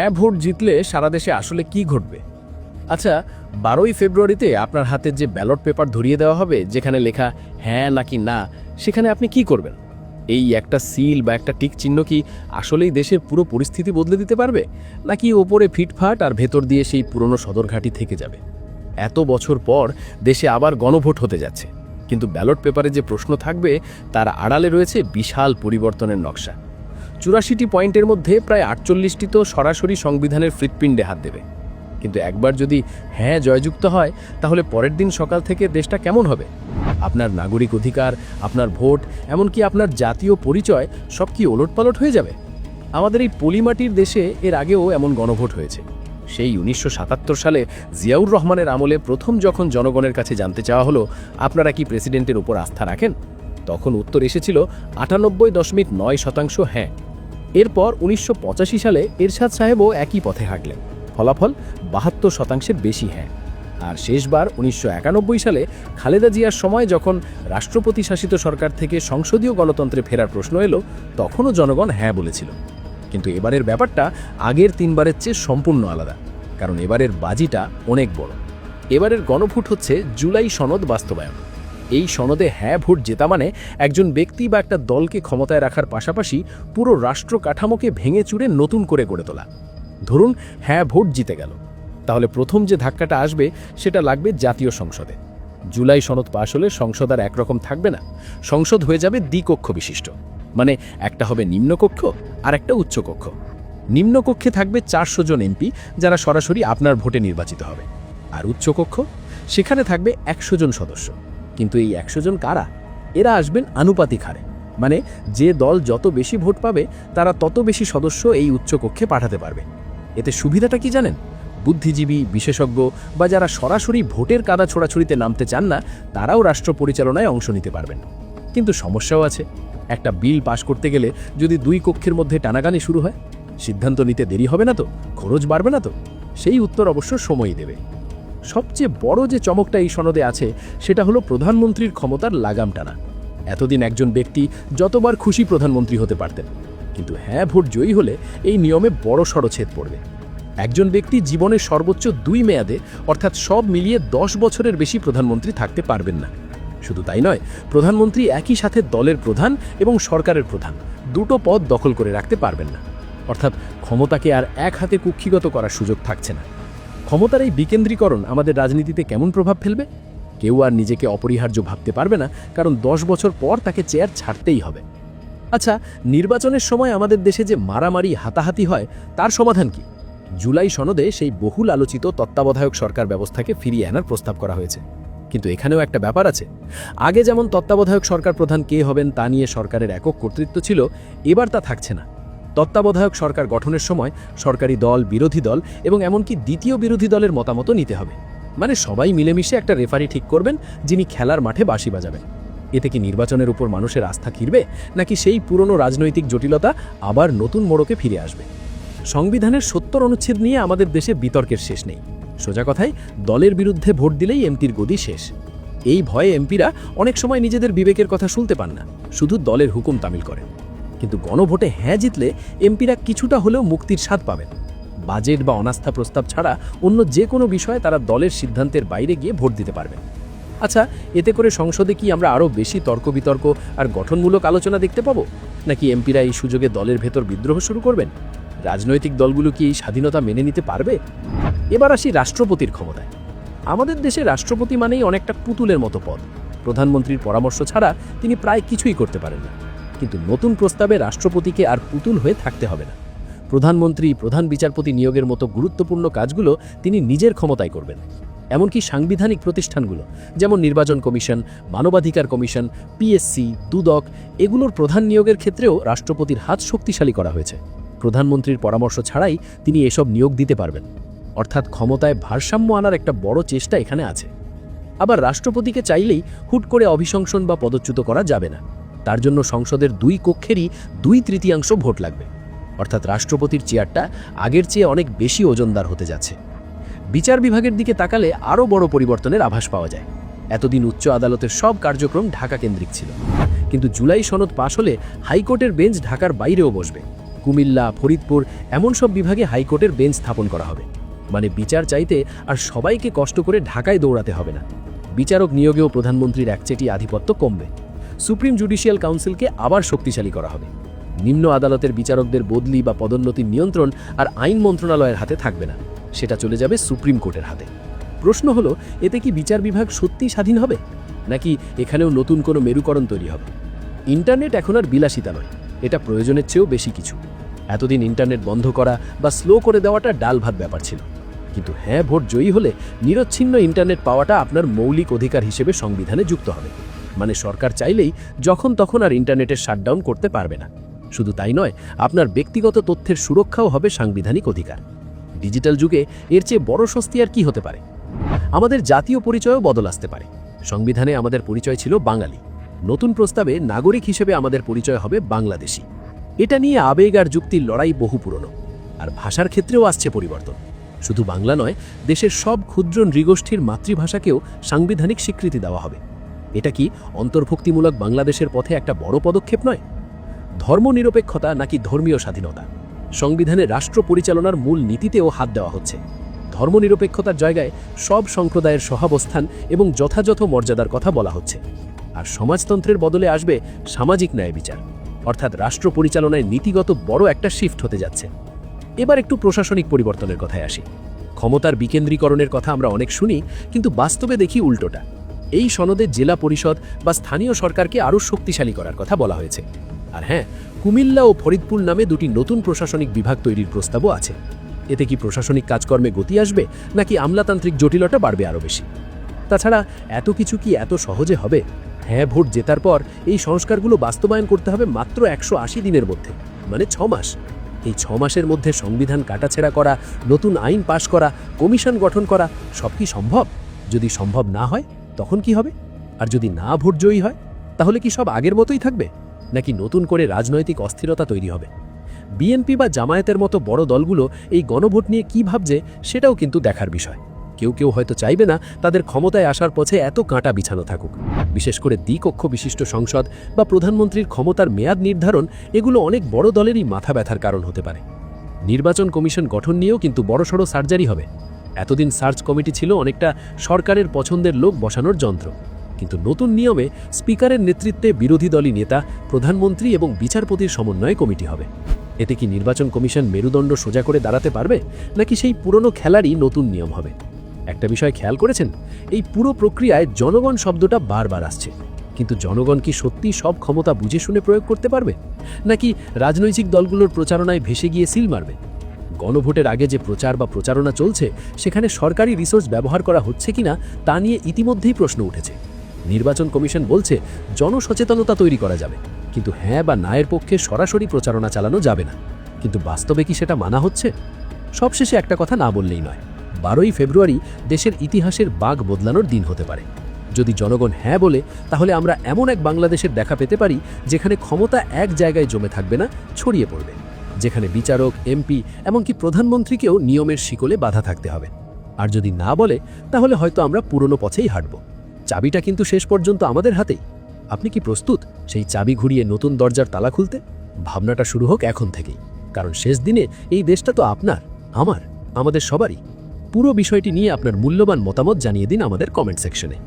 হ্যাঁ ভোট জিতলে সারা দেশে আসলে কি ঘটবে? আচ্ছা, 12ই ফেব্রুয়ারিতে আপনার হাতে যে ব্যালট পেপার ধরিয়ে দেওয়া হবে, যেখানে লেখা হ্যাঁ নাকি না, সেখানে আপনি কি করবেন? এই একটা সিল বা একটা টিক চিহ্ন কি আসলেই দেশের পুরো পরিস্থিতি বদলে দিতে পারবে, নাকি ওপরে ফিটফাট আর ভেতর দিয়ে সেই পুরনো সদরঘাটি থেকে যাবে? এত বছর পর দেশে আবার গণভোট হতে যাচ্ছে, কিন্তু ব্যালট পেপারে যে প্রশ্ন থাকবে তার আড়ালে রয়েছে বিশাল পরিবর্তনের নকশা। 84টি পয়েন্টের মধ্যে প্রায় 48টি তো সরাসরি সংবিধানের হৃৎপিণ্ডে হাত দেবে। কিন্তু একবার যদি হ্যাঁ জয়যুক্ত হয়, তাহলে পরের দিন সকাল থেকে দেশটা কেমন হবে? আপনার নাগরিক অধিকার, আপনার ভোট, এমনকি আপনার জাতীয় পরিচয় সব কি ওলটপালট হয়ে যাবে? আমাদের এই পলিমাটির দেশে এর আগেও এমন গণভোট হয়েছে। সেই 1977 সালে জিয়াউর রহমানের আমলে প্রথম যখন জনগণের কাছে জানতে চাওয়া হলো আপনারা কি প্রেসিডেন্টের উপর আস্থা রাখেন, তখন উত্তর এসেছিল 98.9% হ্যাঁ। এরপর 1985 সালে এরশাদ সাহেবও একই পথে হাঁটলেন, ফলাফল 72%-এর বেশি হ্যাঁ। আর শেষবার 1991 সালে খালেদা জিয়ার সময় যখন রাষ্ট্রপতি শাসিত সরকার থেকে সংসদীয় গণতন্ত্রে ফেরার প্রশ্ন এলো, তখনও জনগণ হ্যাঁ বলেছিল। কিন্তু এবারের ব্যাপারটা আগের তিনবারের চেয়ে সম্পূর্ণ আলাদা, কারণ এবারের বাজিটা অনেক বড়। এবারের গণভোট হচ্ছে জুলাই সনদ বাস্তবায়ন। এই সনদে হ্যাঁ ভোট জেতা মানে একজন ব্যক্তি বা একটা দলকে ক্ষমতায় রাখার পাশাপাশি পুরো রাষ্ট্র কাঠামোকে ভেঙে চুরে নতুন করে গড়ে তোলা। ধরুন হ্যাঁ ভোট জিতে গেল, তাহলে প্রথম যে ধাক্কাটা আসবে সেটা লাগবে জাতীয় সংসদে। জুলাই সনদ পাশ হলে সংসদ আর একরকম থাকবে না, সংসদ হয়ে যাবে দ্বিকক্ষ বিশিষ্ট। মানে একটা হবে নিম্নকক্ষ আর একটা উচ্চকক্ষ। নিম্নকক্ষে থাকবে 400 জন এমপি, যারা সরাসরি আপনার ভোটে নির্বাচিত হবে। আর উচ্চকক্ষ, সেখানে থাকবে 100 জন সদস্য। কিন্তু এই 100 জন কারা? এরা আসবেন আনুপাতিক হারে, মানে যে দল যত বেশি ভোট পাবে তারা তত বেশি সদস্য এই উচ্চকক্ষে পাঠাতে পারবে। এতে সুবিধাটা কি জানেন? বুদ্ধিজীবী, বিশেষজ্ঞ বা যারা সরাসরি ভোটের কাদা ছোড়াছুড়িতে নামতে চান না, তারাও রাষ্ট্র পরিচালনায় অংশ নিতে পারবেন। কিন্তু সমস্যাও আছে। একটা বিল পাশ করতে গেলে যদি দুই কক্ষের মধ্যে টানাগানি শুরু হয়, সিদ্ধান্ত নিতে দেরি হবে না তো? খরচ বাড়বে না তো? সেই উত্তর অবশ্য সময়ই দেবে। সবচেয়ে বড় যে চমকটা এই সনদে আছে, সেটা হলো প্রধানমন্ত্রীর ক্ষমতার লাগাম টানা। এতদিন একজন ব্যক্তি যতবার খুশি প্রধানমন্ত্রী হতে পারতেন, কিন্তু হ্যাঁ ভোট জয়ী হলে এই নিয়মে বড় ছেদ পড়বে। একজন ব্যক্তি জীবনের সর্বোচ্চ 2 মেয়াদে, অর্থাৎ সব মিলিয়ে 10 বছরের বেশি প্রধানমন্ত্রী থাকতে পারবেন না। শুধু তাই নয়, প্রধানমন্ত্রী একই সাথে দলের প্রধান এবং সরকারের প্রধান দুটো পদ দখল করে রাখতে পারবেন না। অর্থাৎ ক্ষমতাকে আর এক হাতে কুক্ষিগত করার সুযোগ থাকছে না। ক্ষমতার এই বিকেন্দ্রীকরণ আমাদের রাজনীতিতে কেমন প্রভাব ফেলবে? কেউ আর নিজেকে অপরিহার্য ভাবতে পারবে না, কারণ 10 বছর পর তাকে চেয়ার ছাড়তেই হবে। আচ্ছা, নির্বাচনের সময় আমাদের দেশে যে মারামারি হাতাহাতি হয়, তার সমাধান কি? জুলাই সনদে সেই বহুল আলোচিত তত্ত্বাবধায়ক সরকার ব্যবস্থাকে ফিরিয়ে আনার প্রস্তাব করা হয়েছে। কিন্তু এখানেও একটা ব্যাপার আছে। আগে যেমন তত্ত্বাবধায়ক সরকার প্রধান কে হবেন তা নিয়ে সরকারের একক কর্তৃত্ব ছিল, এবার তা থাকছে না। তত্ত্বাবধায়ক সরকার গঠনের সময় সরকারি দল, বিরোধী দল এবং এমনকি দ্বিতীয় বিরোধী দলের মতামতও নিতে হবে। মানে সবাই মিলেমিশে একটা রেফারি ঠিক করবেন, যিনি খেলার মাঠে বাঁশি বাজাবেন। এতে কি নির্বাচনের উপর মানুষের আস্থা ফিরবে, নাকি সেই পুরনো রাজনৈতিক জটিলতা আবার নতুন মোড়কে ফিরে আসবে? সংবিধানের 70 অনুচ্ছেদ নিয়ে আমাদের দেশে বিতর্কের শেষ নেই। সোজা কথায়, দলের বিরুদ্ধে ভোট দিলেই এমপির গদি শেষ। এই ভয়ে এমপিরা অনেক সময় নিজেদের বিবেকের কথা শুনতে পান না, শুধু দলের হুকুম তামিল করেন। কিন্তু গণভোটে হ্যাঁ জিতলে এমপিরা কিছুটা হলেও মুক্তির স্বাদ পাবেন। বাজেট বা অনাস্থা প্রস্তাব ছাড়া অন্য যে কোনো বিষয়ে তারা দলের সিদ্ধান্তের বাইরে গিয়ে ভোট দিতে পারবেন। আচ্ছা, এতে করে সংসদে কি আমরা আরও বেশি তর্ক বিতর্ক আর গঠনমূলক আলোচনা দেখতে পাবো, নাকি এমপিরা এই সুযোগে দলের ভেতর বিদ্রোহ শুরু করবেন? রাজনৈতিক দলগুলো কি এই স্বাধীনতা মেনে নিতে পারবে? এবার আসি রাষ্ট্রপতির ক্ষমতায়। আমাদের দেশে রাষ্ট্রপতি মানেই অনেকটা পুতুলের মতো পদ। প্রধানমন্ত্রীর পরামর্শ ছাড়া তিনি প্রায় কিছুই করতে পারেন না। কিন্তু নতুন প্রস্তাবে রাষ্ট্রপতিকে আর পুতুল হয়ে থাকতে হবে না। প্রধানমন্ত্রী, প্রধান বিচারপতি নিয়োগের মতো গুরুত্বপূর্ণ কাজগুলো তিনি নিজের ক্ষমতায় করবেন। এমনকি সাংবিধানিক প্রতিষ্ঠানগুলো, যেমন নির্বাচন কমিশন, মানবাধিকার কমিশন, পিএসসি, দুদক, এগুলোর প্রধান নিয়োগের ক্ষেত্রেও রাষ্ট্রপতির হাত শক্তিশালী করা হয়েছে। প্রধানমন্ত্রীর পরামর্শ ছাড়াই তিনি এসব নিয়োগ দিতে পারবেন। অর্থাৎ ক্ষমতায় ভারসাম্য আনার একটা বড় চেষ্টা এখানে আছে। আবার রাষ্ট্রপতিকে চাইলেই হুট করে অভিশংসন বা পদচ্যুত করা যাবে না। তার জন্য সংসদের 2 কক্ষেরই 2/3 ভোট লাগবে। অর্থাৎ রাষ্ট্রপতির চেয়ারটা আগের চেয়ে অনেক বেশি ওজনদার হতে যাচ্ছে। বিচার বিভাগের দিকে তাকালে আরও বড় পরিবর্তনের আভাস পাওয়া যায়। এতদিন উচ্চ আদালতের সব কার্যক্রম ঢাকা কেন্দ্রিক ছিল, কিন্তু জুলাই সনদ পাশ হলে হাইকোর্টের বেঞ্চ ঢাকার বাইরেও বসবে। কুমিল্লা, ফরিদপুর এমন সব বিভাগে হাইকোর্টের বেঞ্চ স্থাপন করা হবে। মানে বিচার চাইতে আর সবাইকে কষ্ট করে ঢাকায় দৌড়াতে হবে না। বিচারক নিয়োগেও প্রধানমন্ত্রীর একচেটি আধিপত্য কমবে। সুপ্রিম জুডিশিয়াল কাউন্সিলকে আবার শক্তিশালী করা হবে। নিম্ন আদালতের বিচারকদের বদলি বা পদোন্নতির নিয়ন্ত্রণ আর আইন মন্ত্রণালয়ের হাতে থাকবে না, সেটা চলে যাবে সুপ্রিম কোর্টের হাতে। প্রশ্ন হলো, এতে কি বিচার বিভাগ সত্যিই স্বাধীন হবে, নাকি এখানেও নতুন কোনো মেরুকরণ তৈরি হবে? ইন্টারনেট এখন আর বিলাসিতা নয়, এটা প্রয়োজনের চেয়েও বেশি কিছু। এতদিন ইন্টারনেট বন্ধ করা বা স্লো করে দেওয়াটা ডাল ভাত ব্যাপার ছিল, কিন্তু হ্যাঁ ভোট জয়ী হলে নিরচ্ছিন্ন ইন্টারনেট পাওয়াটা আপনার মৌলিক অধিকার হিসেবে সংবিধানে যুক্ত হবে। মানে সরকার চাইলেই যখন তখন আর ইন্টারনেটের শাটডাউন করতে পারবে না। শুধু তাই নয়, আপনার ব্যক্তিগত তথ্যের সুরক্ষাও হবে সাংবিধানিক অধিকার। ডিজিটাল যুগে এর চেয়ে বড় স্বস্তি আর কি হতে পারে? আমাদের জাতীয় পরিচয়ও বদল আসতে পারে। সংবিধানে আমাদের পরিচয় ছিল বাঙালি, নতুন প্রস্তাবে নাগরিক হিসেবে আমাদের পরিচয় হবে বাংলাদেশি। এটা নিয়ে আবেগ আর যুক্তির লড়াই বহু পুরনো। আর ভাষার ক্ষেত্রেও আসছে পরিবর্তন। শুধু বাংলা নয়, দেশের সব ক্ষুদ্র নৃগোষ্ঠীর মাতৃভাষাকেও সাংবিধানিক স্বীকৃতি দেওয়া হবে। এটা কি অন্তর্ভুক্তিমূলক বাংলাদেশের পথে একটা বড় পদক্ষেপ নয়? ধর্মনিরপেক্ষতা নাকি ধর্মীয় স্বাধীনতা? সংবিধানে রাষ্ট্র পরিচালনার মূল নীতিতেও হাত দেওয়া হচ্ছে। ধর্মনিরপেক্ষতার জায়গায় সব সম্প্রদায়ের সহাবস্থান এবং যথাযথ মর্যাদার কথা বলা হচ্ছে। আর সমাজতন্ত্রের বদলে আসবে সামাজিক ন্যায় বিচার, অর্থাৎ রাষ্ট্র পরিচালনায় নীতিগত বড় একটা শিফট হতে যাচ্ছে। এবার একটু প্রশাসনিক পরিবর্তনের কথায় আসি। ক্ষমতার বিকেন্দ্রীকরণের কথা আমরা অনেক শুনি, কিন্তু বাস্তবে দেখি উল্টোটা। এই সনদে জেলা পরিষদ বা স্থানীয় সরকারকে আরও শক্তিশালী করার কথা বলা হয়েছে। আর হ্যাঁ, কুমিল্লা ও ফরিদপুর নামে দুটি নতুন প্রশাসনিক বিভাগ তৈরির প্রস্তাবও আছে। এতে কি প্রশাসনিক কাজকর্মে গতি আসবে, নাকি আমলাতান্ত্রিক জটিলতা বাড়বে আরও বেশি? তাছাড়া এত কিছু কি এত সহজে হবে? হ্যাঁ ভোট জেতার পর এই সংস্কারগুলো বাস্তবায়ন করতে হবে মাত্র 180 দিনের মধ্যে, মানে 6 মাস। এই 6 মাসের মধ্যে সংবিধান কাটাছেড়া করা, নতুন আইন পাশ করা, কমিশন গঠন করা, সব কি সম্ভব? যদি সম্ভব না হয় তখন কি হবে? আর যদি না ভোট জয়ী হয়, তাহলে কি সব আগের মতোই থাকবে, নাকি নতুন করে রাজনৈতিক অস্থিরতা তৈরি হবে? বিএনপি বা জামায়াতের মতো বড় দলগুলো এই গণভোট নিয়ে কী ভাবছে সেটাও কিন্তু দেখার বিষয়। কেউ কেউ হয়তো চাইবে না তাদের ক্ষমতায় আসার পথে এত কাঁটা বিছানো থাকুক। বিশেষ করে দ্বিকক্ষ বিশিষ্ট সংসদ বা প্রধানমন্ত্রীর ক্ষমতার মেয়াদ নির্ধারণ, এগুলো অনেক বড় দলেরই মাথা ব্যথার কারণ হতে পারে। নির্বাচন কমিশন গঠন নিয়েও কিন্তু বড়সড় সার্জারি হবে। এতদিন সার্চ কমিটি ছিল অনেকটা সরকারের পছন্দের লোক বসানোর যন্ত্র, কিন্তু নতুন নিয়মে স্পিকারের নেতৃত্বে বিরোধী দলীয় নেতা, প্রধানমন্ত্রী এবং বিচারপতির সমন্বয়ে কমিটি হবে। এতে কি নির্বাচন কমিশন মেরুদণ্ড সোজা করে দাঁড়াতে পারবে, নাকি সেই পুরনো খেলারই নতুন নিয়ম হবে? একটা বিষয় খেয়াল করেছেন, এই পুরো প্রক্রিয়ায় জনগণ শব্দটা বারবার আসছে, কিন্তু জনগণ কি সত্যি সব ক্ষমতা বুঝে শুনে প্রয়োগ করতে পারবে, নাকি রাজনৈতিক দলগুলোর প্রচারণায় ভেসে গিয়ে সিল মারবে? গণভোটের আগে যে প্রচার বা প্রচারণা চলছে, সেখানে সরকারি রিসোর্স ব্যবহার করা হচ্ছে কিনা তা নিয়ে ইতিমধ্যেই প্রশ্ন উঠেছে। নির্বাচন কমিশন বলছে জনসচেতনতা তৈরি করা যাবে, কিন্তু হ্যাঁ বা না এর পক্ষে সরাসরি প্রচারণা চালানো যাবে না। কিন্তু বাস্তবে কি সেটা মানা হচ্ছে? সবশেষে একটা কথা না বললেই নয়, 12ই ফেব্রুয়ারি দেশের ইতিহাসের বাঁক বদলানোর দিন হতে পারে। যদি জনগণ হ্যাঁ বলে, তাহলে আমরা এমন এক বাংলাদেশের দেখা পেতে পারি যেখানে ক্ষমতা এক জায়গায় জমে থাকবে না, ছড়িয়ে পড়বে, যেখানে বিচারক, এমপি এমনকি প্রধানমন্ত্রীকেও নিয়মের শিকলে বাধা থাকতে হবে। আর যদি না বলে, তাহলে হয়তো আমরা পুরনো পথেই হাঁটব। চাবিটা কিন্তু শেষ পর্যন্ত আমাদের হাতেই। আপনি কি প্রস্তুত সেই চাবি ঘুরিয়ে নতুন দরজার তালা খুলতে? ভাবনাটা শুরু হোক এখন থেকেই, কারণ শেষ দিনে এই দেশটা তো আপনার, আমার, আমাদের সবারই। পুরো বিষয়টি নিয়ে আপনার মূল্যবান মতামত জানিয়ে দিন আমাদের কমেন্ট সেকশনে।